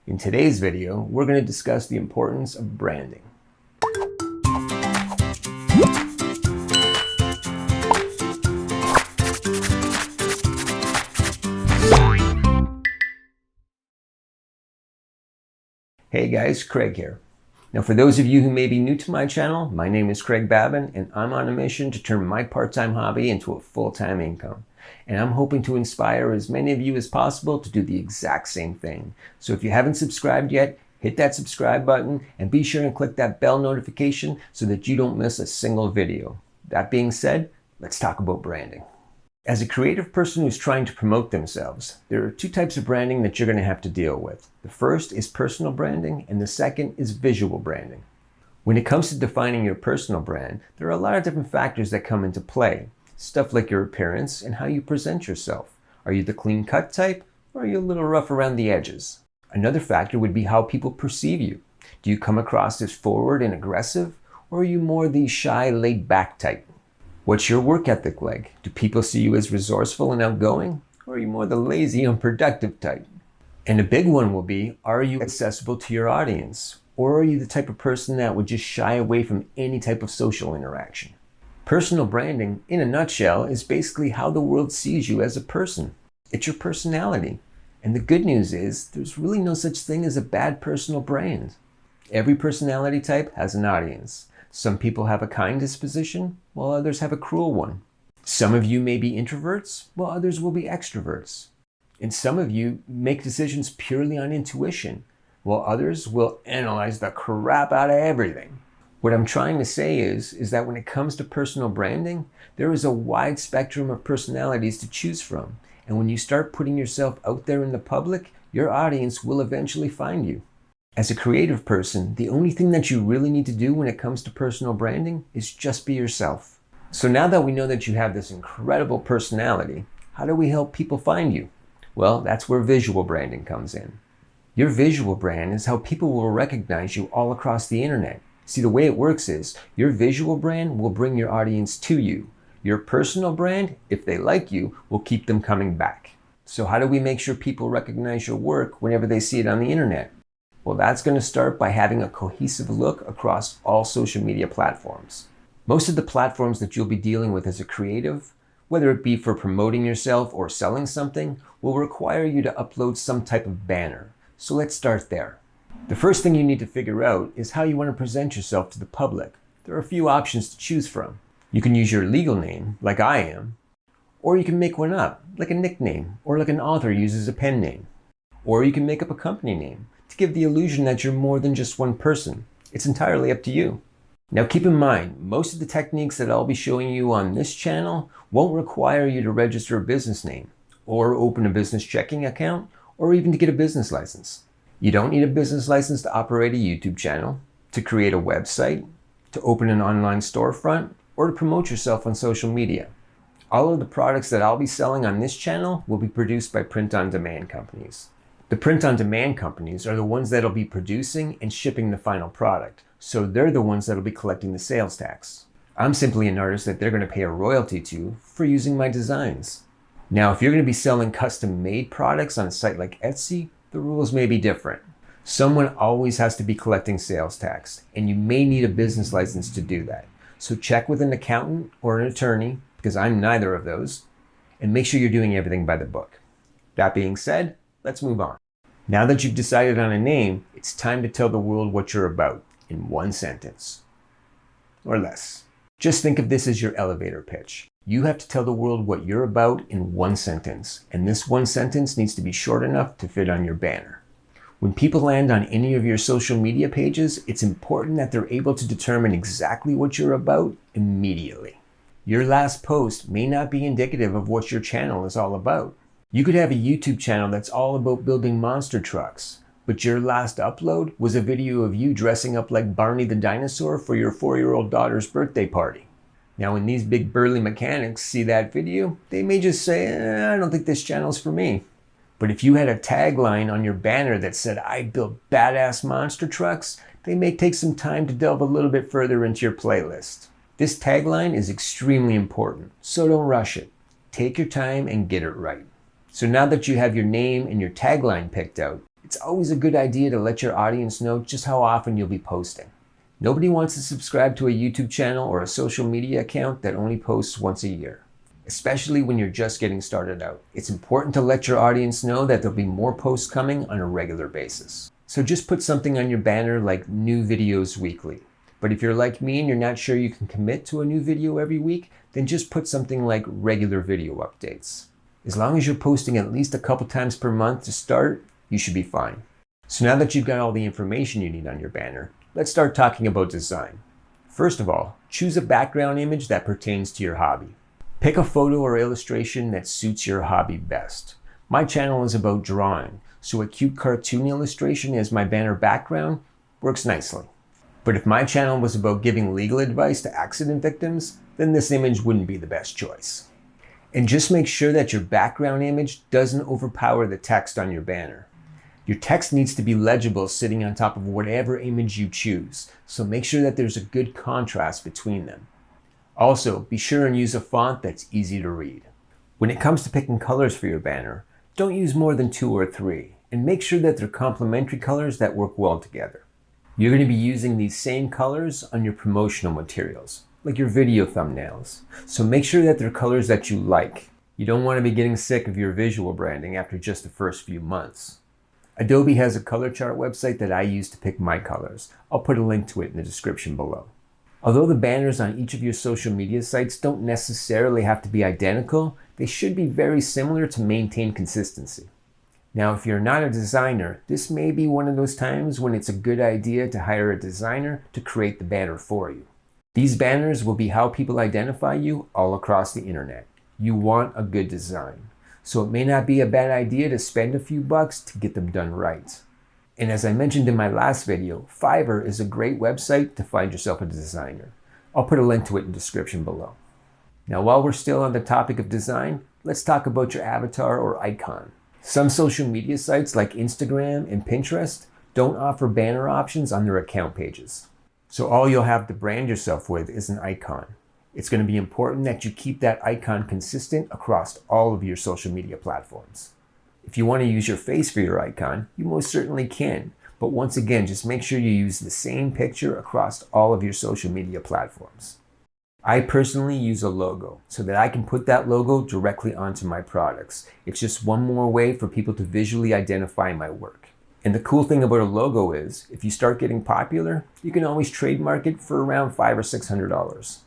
In today's video, we're going to discuss the importance of branding. Hey guys, Craig here. Now for those of you who may be new to my channel, my name is Craig Babin and I'm on a mission to turn my part-time hobby into a full-time income. And I'm hoping to inspire as many of you as possible to do the exact same thing. So if you haven't subscribed yet, hit that subscribe button and be sure and click that bell notification so that you don't miss a single video. That being said, let's talk about branding. As a creative person who's trying to promote themselves, there are two types of branding that you're going to have to deal with. The first is personal branding and the second is visual branding. When it comes to defining your personal brand, there are a lot of different factors that come into play. Stuff like your appearance and how you present yourself. Are you the clean cut type or are you a little rough around the edges? Another factor would be how people perceive you. Do you come across as forward and aggressive or are you more the shy, laid back type? What's your work ethic like? Do people see you as resourceful and outgoing or are you more the lazy, unproductive type? And a big one will be, are you accessible to your audience? Or are you the type of person that would just shy away from any type of social interaction? Personal branding, in a nutshell, is basically how the world sees you as a person. It's your personality. And the good news is, there's really no such thing as a bad personal brand. Every personality type has an audience. Some people have a kind disposition, while others have a cruel one. Some of you may be introverts, while others will be extroverts. And some of you make decisions purely on intuition, while others will analyze the crap out of everything. What I'm trying to say is that when it comes to personal branding, there is a wide spectrum of personalities to choose from. And when you start putting yourself out there in the public, your audience will eventually find you. As a creative person, the only thing that you really need to do when it comes to personal branding is just be yourself. So now that we know that you have this incredible personality, how do we help people find you? Well, that's where visual branding comes in. Your visual brand is how people will recognize you all across the internet. See, the way it works is your visual brand will bring your audience to you. Your personal brand, if they like you, will keep them coming back. So how do we make sure people recognize your work whenever they see it on the internet? Well, that's going to start by having a cohesive look across all social media platforms. Most of the platforms that you'll be dealing with as a creative, whether it be for promoting yourself or selling something, will require you to upload some type of banner. So let's start there. The first thing you need to figure out is how you want to present yourself to the public. There are a few options to choose from. You can use your legal name, like I am, or you can make one up, like a nickname, or like an author uses a pen name. Or you can make up a company name to give the illusion that you're more than just one person. It's entirely up to you. Now keep in mind, most of the techniques that I'll be showing you on this channel won't require you to register a business name, or open a business checking account, or even to get a business license. You don't need a business license to operate a YouTube channel, to create a website, to open an online storefront, or to promote yourself on social media. All of the products that I'll be selling on this channel will be produced by print-on-demand companies. The print-on-demand companies are the ones that'll be producing and shipping the final product, so they're the ones that'll be collecting the sales tax. I'm simply an artist that they're going to pay a royalty to for using my designs. Now, if you're going to be selling custom-made products on a site like Etsy, the rules may be different. Someone always has to be collecting sales tax, and you may need a business license to do that. So check with an accountant or an attorney, because I'm neither of those, and make sure you're doing everything by the book. That being said, let's move on. Now that you've decided on a name, it's time to tell the world what you're about in one sentence. Or less. Just think of this as your elevator pitch. You have to tell the world what you're about in one sentence, and this one sentence needs to be short enough to fit on your banner. When people land on any of your social media pages, it's important that they're able to determine exactly what you're about immediately. Your last post may not be indicative of what your channel is all about. You could have a YouTube channel that's all about building monster trucks, but your last upload was a video of you dressing up like Barney the dinosaur for your 4-year-old daughter's birthday party. Now, when these big burly mechanics see that video, they may just say, I don't think this channel's for me. But if you had a tagline on your banner that said, I build badass monster trucks, they may take some time to delve a little bit further into your playlist. This tagline is extremely important, so don't rush it. Take your time and get it right. So now that you have your name and your tagline picked out, It's always a good idea to let your audience know just how often you'll be posting. Nobody wants to subscribe to a YouTube channel or a social media account that only posts once a year, especially when you're just getting started out. It's important to let your audience know that there'll be more posts coming on a regular basis. So just put something on your banner like new videos weekly. But if you're like me and you're not sure you can commit to a new video every week, then just put something like regular video updates. As long as you're posting at least a couple times per month to start, you should be fine. So now that you've got all the information you need on your banner, let's start talking about design. First of all, choose a background image that pertains to your hobby. Pick a photo or illustration that suits your hobby best. My channel is about drawing, so a cute cartoon illustration as my banner background works nicely. But if my channel was about giving legal advice to accident victims, then this image wouldn't be the best choice. And just make sure that your background image doesn't overpower the text on your banner. Your text needs to be legible sitting on top of whatever image you choose, so make sure that there's a good contrast between them. Also, be sure and use a font that's easy to read. When it comes to picking colors for your banner, don't use more than 2 or 3, and make sure that they're complementary colors that work well together. You're going to be using these same colors on your promotional materials, like your video thumbnails. So make sure that they're colors that you like. You don't want to be getting sick of your visual branding after just the first few months. Adobe has a color chart website that I use to pick my colors. I'll put a link to it in the description below. Although the banners on each of your social media sites don't necessarily have to be identical, they should be very similar to maintain consistency. Now, if you're not a designer, this may be one of those times when it's a good idea to hire a designer to create the banner for you. These banners will be how people identify you all across the internet. You want a good design, so it may not be a bad idea to spend a few bucks to get them done right. And as I mentioned in my last video, Fiverr is a great website to find yourself a designer. I'll put a link to it in the description below. Now, while we're still on the topic of design, let's talk about your avatar or icon. Some social media sites like Instagram and Pinterest don't offer banner options on their account pages. So all you'll have to brand yourself with is an icon. It's going to be important that you keep that icon consistent across all of your social media platforms. If you want to use your face for your icon, you most certainly can. But once again, just make sure you use the same picture across all of your social media platforms. I personally use a logo so that I can put that logo directly onto my products. It's just one more way for people to visually identify my work. And the cool thing about a logo is, if you start getting popular, you can always trademark it for around $500 or $600.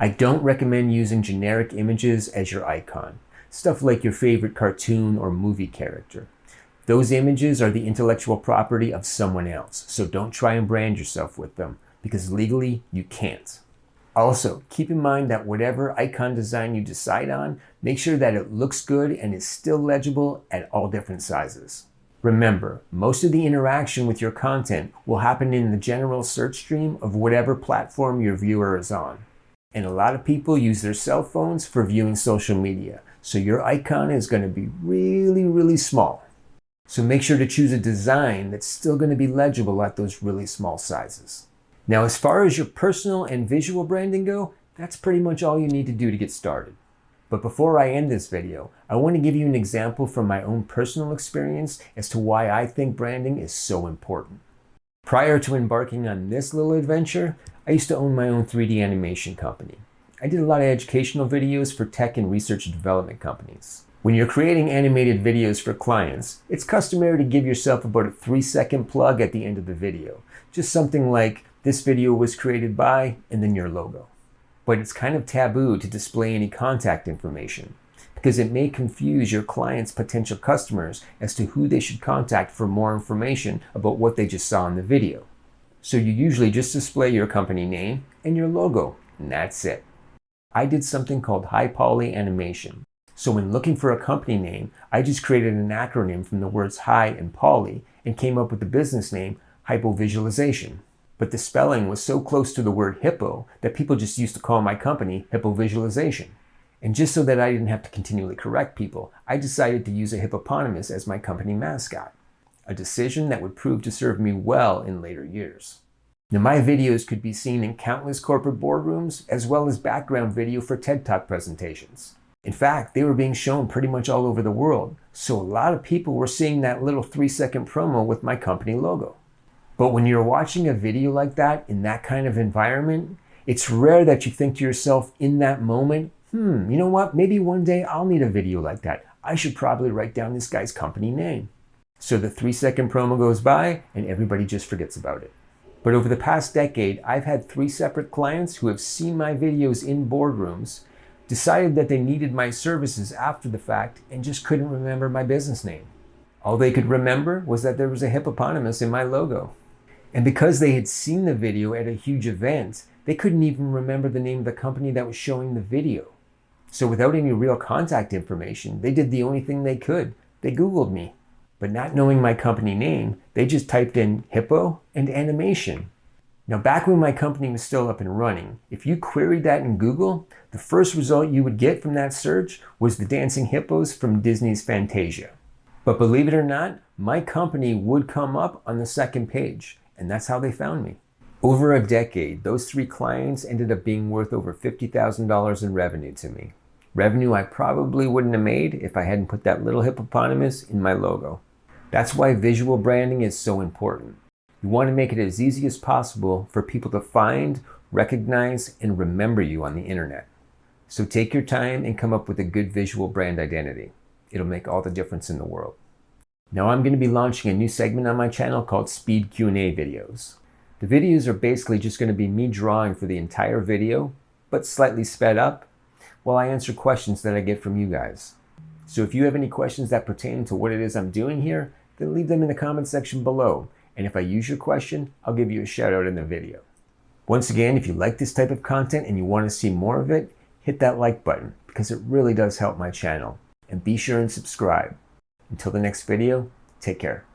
I don't recommend using generic images as your icon. Stuff like your favorite cartoon or movie character. Those images are the intellectual property of someone else, so don't try and brand yourself with them, because legally you can't. Also, keep in mind that whatever icon design you decide on, make sure that it looks good and is still legible at all different sizes. Remember, most of the interaction with your content will happen in the general search stream of whatever platform your viewer is on. And a lot of people use their cell phones for viewing social media, so your icon is going to be really small. So make sure to choose a design that's still going to be legible at those really small sizes. Now, as far as your personal and visual branding go, that's pretty much all you need to do to get started. But before I end this video, I want to give you an example from my own personal experience as to why I think branding is so important. Prior to embarking on this little adventure, I used to own my own 3D animation company. I did a lot of educational videos for tech and research and development companies. When you're creating animated videos for clients, it's customary to give yourself about a 3-second plug at the end of the video. Just something like, "This video was created by," and then your logo. But it's kind of taboo to display any contact information because it may confuse your client's potential customers as to who they should contact for more information about what they just saw in the video. So you usually just display your company name and your logo, and that's it. I did something called high poly animation. So when looking for a company name, I just created an acronym from the words high and poly and came up with the business name Hypovisualization. But the spelling was so close to the word hippo that people just used to call my company Hypovisualization. And just so that I didn't have to continually correct people, I decided to use a hippopotamus as my company mascot, a decision that would prove to serve me well in later years. Now, my videos could be seen in countless corporate boardrooms as well as background video for TED Talk presentations. In fact, they were being shown pretty much all over the world, so a lot of people were seeing that little 3-second promo with my company logo. But when you're watching a video like that in that kind of environment, it's rare that you think to yourself in that moment, you know what, maybe one day I'll need a video like that. I should probably write down this guy's company name. So the 3-second promo goes by and everybody just forgets about it. But over the past decade, I've had 3 separate clients who have seen my videos in boardrooms, decided that they needed my services after the fact, and just couldn't remember my business name. All they could remember was that there was a hippopotamus in my logo. And because they had seen the video at a huge event, they couldn't even remember the name of the company that was showing the video. So without any real contact information, they did the only thing they could. They Googled me. But not knowing my company name, they just typed in hippo and animation. Now, back when my company was still up and running, if you queried that in Google, the first result you would get from that search was the dancing hippos from Disney's Fantasia. But believe it or not, my company would come up on the second page, and that's how they found me. Over a decade, those 3 clients ended up being worth over $50,000 in revenue to me. Revenue I probably wouldn't have made if I hadn't put that little hippopotamus in my logo. That's why visual branding is so important. You want to make it as easy as possible for people to find, recognize, and remember you on the internet. So take your time and come up with a good visual brand identity. It'll make all the difference in the world. Now I'm going to be launching a new segment on my channel called Speed Q&A videos. The videos are basically just going to be me drawing for the entire video, but slightly sped up, while I answer questions that I get from you guys. So if you have any questions that pertain to what it is I'm doing here, then leave them in the comment section below. And if I use your question, I'll give you a shout out in the video. Once again, if you like this type of content and you want to see more of it, hit that like button because it really does help my channel. And be sure and subscribe. Until the next video, take care.